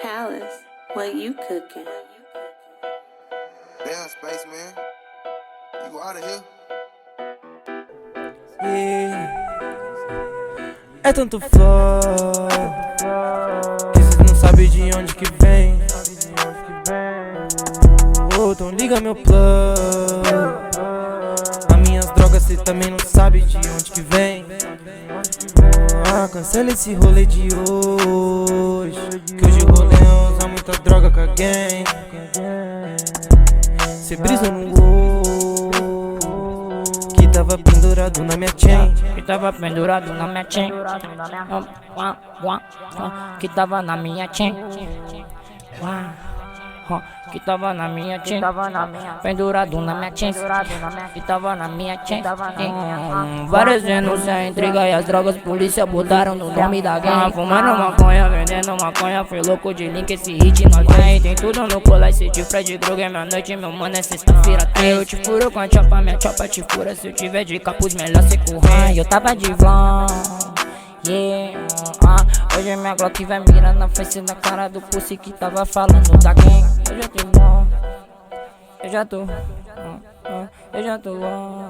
Palace, what you cooking? Damn, Spaceman, you out of here? Yeah. É tanto flow que cês não sabem de onde que vem. Então liga meu plug. As minhas drogas cê também não sabe de onde que vem. Cancela esse rolê de hoje, que hoje o rolê é usar muita droga com a gang. Cê brisa no gol que tava pendurado na minha chain. Que tava pendurado na minha chain. Que tava na minha chain. Que tava na minha chain. Pendurado na minha chain. Que tava na minha chain. Várias denúncias, intriga e as drogas, polícia botaram no nome da gang. Fumando maconha, vendendo maconha, foi louco de link, esse hit nós tem. Tem tudo no colar, esse de Fred Krueger, minha noite, meu mano, é sexta-feira tem. Eu te furo com a chapa, minha chapa te fura. Se eu tiver de capuz, melhor cê correr. Eu tava de van, yeah, hoje minha Glock vai mirar na face da cara do pussy que tava falando da gang. Eu já tô bom, eu já tô bom.